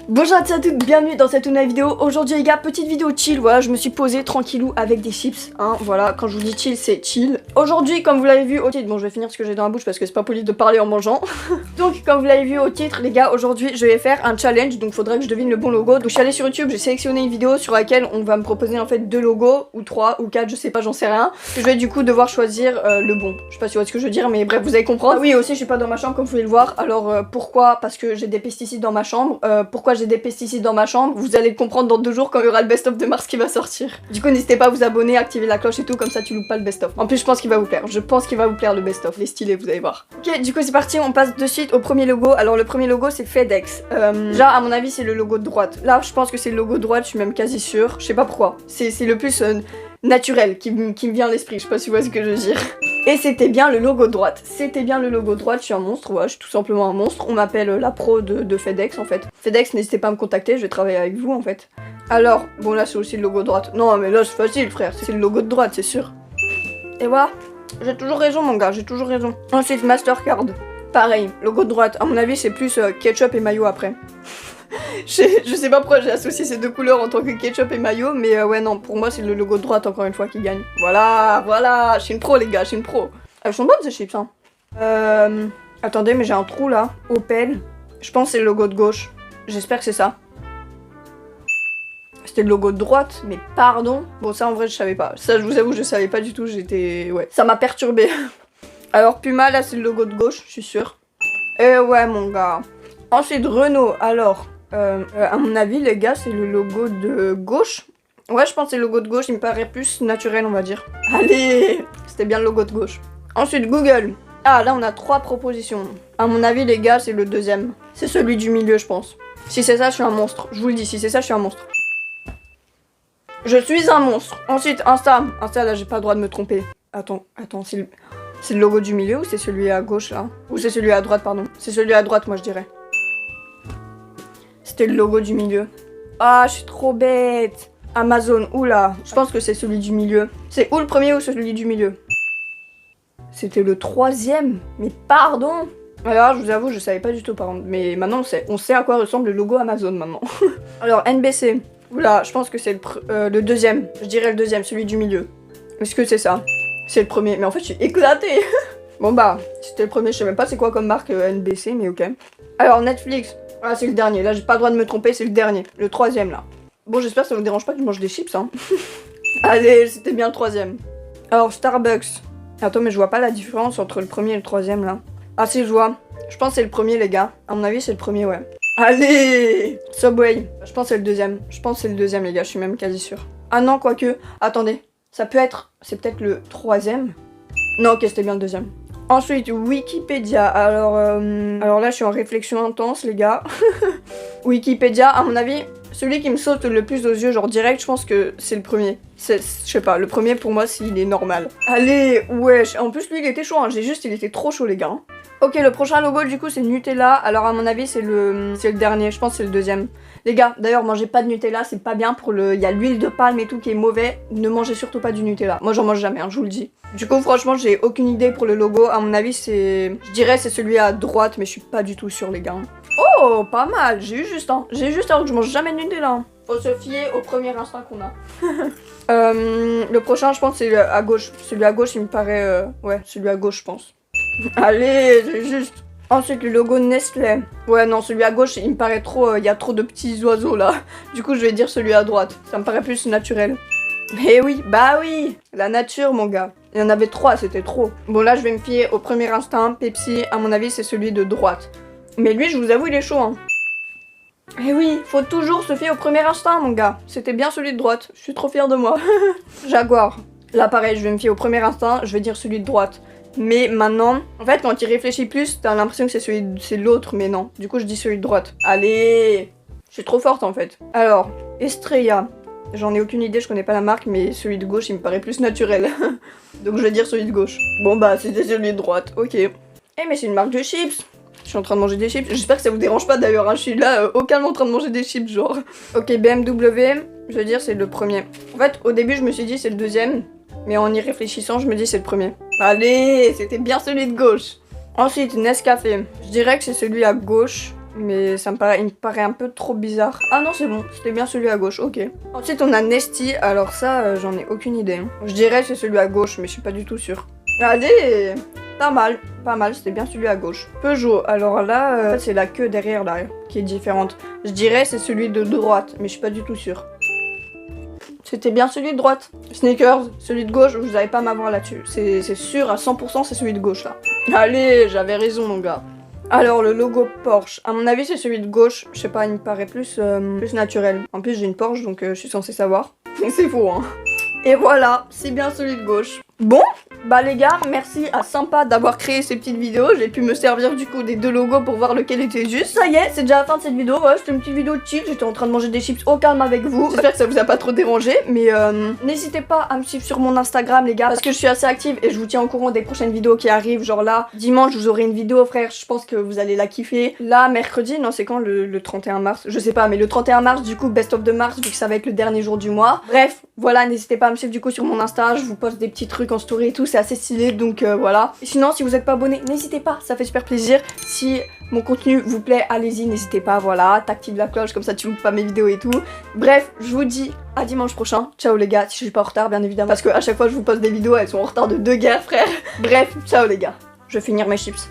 Bonjour à tous et à toutes, bienvenue dans cette nouvelle vidéo. Aujourd'hui les gars, petite vidéo chill, voilà, je me suis posée tranquillou avec des chips, hein, voilà, quand je vous dis chill, c'est chill. Aujourd'hui, comme vous l'avez vu au titre, bon je vais finir ce que j'ai dans la bouche parce que c'est pas poli de parler en mangeant. Donc comme vous l'avez vu au titre les gars, aujourd'hui je vais faire un challenge, donc faudrait que je devine le bon logo. Donc je suis allée sur YouTube, j'ai sélectionné une vidéo sur laquelle on va me proposer en fait 2 logos, ou 3, ou 4, je sais pas, j'en sais rien. Je vais du coup devoir choisir le bon. Je sais pas si vous voyez ce que je veux dire, mais bref, vous allez comprendre. Ah oui, aussi je suis pas dans ma chambre comme vous pouvez le voir, alors pourquoi? Parce que j'ai des pesticides dans ma chambre. Pourquoi j'ai des pesticides dans ma chambre? Vous allez le comprendre dans 2 jours quand il y aura le best-of de Mars qui va sortir. Du coup n'hésitez pas à vous abonner, activer la cloche et tout, comme ça tu loupes pas le best-of. En plus je pense qu'il va vous plaire, je pense qu'il va vous plaire le best-of, les stylés, vous allez voir. Ok, du coup c'est parti, on passe de suite au premier logo. Alors le premier logo c'est FedEx. Déjà à mon avis c'est le logo de droite. Là je pense que c'est le logo de droite, je suis même quasi sûre. Je sais pas pourquoi, c'est le plus naturel qui me vient à l'esprit, je sais pas si vous voyez ce que je veux dire. Et c'était bien le logo de droite, c'était bien le logo de droite, je suis un monstre, ouais, je suis tout simplement un monstre. On m'appelle la pro de FedEx en fait. FedEx, n'hésitez pas à me contacter, je vais travailler avec vous en fait. Alors, bon là c'est aussi le logo de droite. Non mais là c'est facile frère, c'est le logo de droite, c'est sûr. Et voilà, j'ai toujours raison mon gars, j'ai toujours raison. Ensuite Mastercard, pareil, logo de droite, à mon avis c'est plus ketchup et mayo après. Je sais pas pourquoi j'ai associé ces 2 couleurs en tant que ketchup et mayo, mais ouais non, pour moi c'est le logo de droite encore une fois qui gagne. Voilà, voilà, je suis une pro les gars, je suis une pro. Elles sont bonnes ces chips hein. Attendez, mais j'ai un trou là, Opel. Je pense que c'est le logo de gauche, j'espère que c'est ça. C'était le logo de droite, mais pardon. Bon ça en vrai je savais pas, ça je vous avoue je savais pas du tout, j'étais... ouais, ça m'a perturbé. Alors Puma là c'est le logo de gauche, je suis sûre. Et ouais mon gars. Ensuite Renault, alors... à mon avis les gars c'est le logo de gauche. Ouais je pense que c'est le logo de gauche, il me paraît plus naturel on va dire. Allez, c'était bien le logo de gauche. Ensuite Google. Ah là on a 3 propositions. À mon avis les gars c'est le deuxième. C'est celui du milieu je pense. Si c'est ça je suis un monstre, je vous le dis, si c'est ça je suis un monstre. Je suis un monstre. Ensuite Insta. Insta là j'ai pas le droit de me tromper. Attends, c'est le logo du milieu ou c'est celui à gauche là? Ou c'est celui à droite pardon. C'est celui à droite moi je dirais. C'était le logo du milieu. Ah, je suis trop bête. Amazon, oula. Je pense que c'est celui du milieu. C'est ou le premier ou celui du milieu? C'était le 3e. Mais pardon. Alors, je vous avoue, je savais pas du tout par contre. Mais maintenant, on sait à quoi ressemble le logo Amazon maintenant. Alors, NBC. Oula, je pense que c'est le deuxième. Je dirais le deuxième, celui du milieu. Est-ce que c'est ça? C'est le premier. Mais en fait, je suis éclatée. Bon bah, c'était le premier. Je sais même pas c'est quoi comme marque NBC, mais ok. Alors, Netflix. Ah c'est le dernier, là j'ai pas le droit de me tromper, c'est le dernier, le 3e là. Bon j'espère que ça vous dérange pas que je mange des chips hein. Allez, c'était bien le 3e. Alors Starbucks. Attends mais je vois pas la différence entre le premier et le 3e là. Ah si je vois, je pense que c'est le premier les gars. À mon avis c'est le premier ouais. Allez, Subway. Je pense que c'est le deuxième, je pense que c'est le deuxième les gars, je suis même quasi sûre. Ah non quoique, attendez, ça peut être, c'est peut-être le 3e. Non ok c'était bien le deuxième. Ensuite, Wikipédia. Alors là, je suis en réflexion intense, les gars. Wikipédia, à mon avis, celui qui me saute le plus aux yeux, genre direct, je pense que c'est le premier. Je sais pas, le premier pour moi, s'il est normal. Allez, wesh. En plus, lui, il était chaud, hein. Il était trop chaud, les gars. Hein. Ok, le prochain logo, du coup, c'est Nutella. Alors, à mon avis, c'est le dernier. Je pense que c'est le deuxième. Les gars, d'ailleurs, mangez pas de Nutella, c'est pas bien pour le... Il y a l'huile de palme et tout qui est mauvais. Ne mangez surtout pas du Nutella. Moi, j'en mange jamais, hein, je vous le dis. Du coup, franchement, j'ai aucune idée pour le logo. À mon avis, c'est... Je dirais c'est celui à droite, mais je suis pas du tout sûre, les gars. Oh, pas mal. J'ai eu juste, hein. J'ai eu juste alors que je mange jamais de Nutella. Hein. Faut se fier au premier instinct qu'on a. Le prochain, je pense, c'est à gauche. Celui à gauche, il me paraît... Ouais, celui à gauche, je pense. Allez, j'ai juste... Ensuite, le logo Nestlé. Ouais, non, celui à gauche, il me paraît trop... Il y a trop de petits oiseaux, là. Du coup, je vais dire celui à droite. Ça me paraît plus naturel. Eh oui, bah oui. La nature, mon gars. Il y en avait 3, c'était trop. Bon, là, je vais me fier au premier instinct. Pepsi, à mon avis, c'est celui de droite. Mais lui, je vous avoue, il est chaud, hein. Eh oui, faut toujours se fier au premier instinct, mon gars. C'était bien celui de droite. Je suis trop fière de moi. Jaguar. Là, pareil, je vais me fier au premier instinct. Je vais dire celui de droite. Mais maintenant, en fait, quand il réfléchit plus, t'as l'impression que c'est l'autre, mais non. Du coup, je dis celui de droite. Allez, je suis trop forte, en fait. Alors, Estrella. J'en ai aucune idée, je connais pas la marque, mais celui de gauche, il me paraît plus naturel. Donc, je vais dire celui de gauche. Bon, bah, c'était celui de droite. Ok. Eh, mais c'est une marque de chips. Je suis en train de manger des chips. J'espère que ça vous dérange pas, d'ailleurs. Hein. Je suis là, au calme, en train de manger des chips, genre. Ok, BMW. Je veux dire, c'est le premier. En fait, au début, je me suis dit, c'est le deuxième. Mais en y réfléchissant, je me dis c'est le premier. Allez, c'était bien celui de gauche. Ensuite, Nescafé. Je dirais que c'est celui à gauche. mais il me paraît un peu trop bizarre. Ah non, c'est bon, c'était bien celui à gauche, ok. Ensuite, on a Nesty, alors ça, j'en ai aucune idée. Hein. Je dirais que c'est celui à gauche, mais je suis pas du tout sûre. Allez, pas mal, c'était bien celui à gauche. Peugeot, alors là, c'est la queue derrière là, qui est différente. Je dirais c'est celui de droite, mais je suis pas du tout sûre. C'était bien celui de droite. Sneakers, celui de gauche, vous n'allez pas m'avoir là-dessus. C'est sûr, à 100%, c'est celui de gauche, là. Allez, j'avais raison, mon gars. Alors, le logo Porsche. À mon avis, c'est celui de gauche. Je sais pas, il me paraît plus naturel. En plus, j'ai une Porsche, donc je suis censée savoir. C'est faux, hein. Et voilà, c'est bien celui de gauche. Bon, bah les gars, merci à Sympa d'avoir créé ces petites vidéos. J'ai pu me servir du coup des deux logos pour voir lequel était juste. Ça y est, c'est déjà la fin de cette vidéo. Voilà, c'était une petite vidéo chill. J'étais en train de manger des chips au calme avec vous. J'espère que ça vous a pas trop dérangé. Mais n'hésitez pas à me suivre sur mon Instagram, les gars, parce que je suis assez active et je vous tiens au courant des prochaines vidéos qui arrivent. Genre là, dimanche, vous aurez une vidéo, frère. Je pense que vous allez la kiffer. Là, mercredi, non, c'est quand le 31 mars? Je sais pas, mais le 31 mars, du coup, best of de mars, vu que ça va être le dernier jour du mois. Bref, voilà, n'hésitez pas à me suivre du coup sur mon Insta. Je vous poste des petits trucs en story et tout. C'est assez stylé, donc voilà. Et sinon, si vous n'êtes pas abonné, n'hésitez pas, ça fait super plaisir. Si mon contenu vous plaît, allez-y, n'hésitez pas, voilà, t'actives la cloche, comme ça tu loupes pas mes vidéos et tout. Bref, je vous dis à dimanche prochain. Ciao les gars, si je suis pas en retard, bien évidemment, parce que à chaque fois je vous poste des vidéos, elles sont en retard de 2 guerres, frère. Bref, ciao les gars, je vais finir mes chips.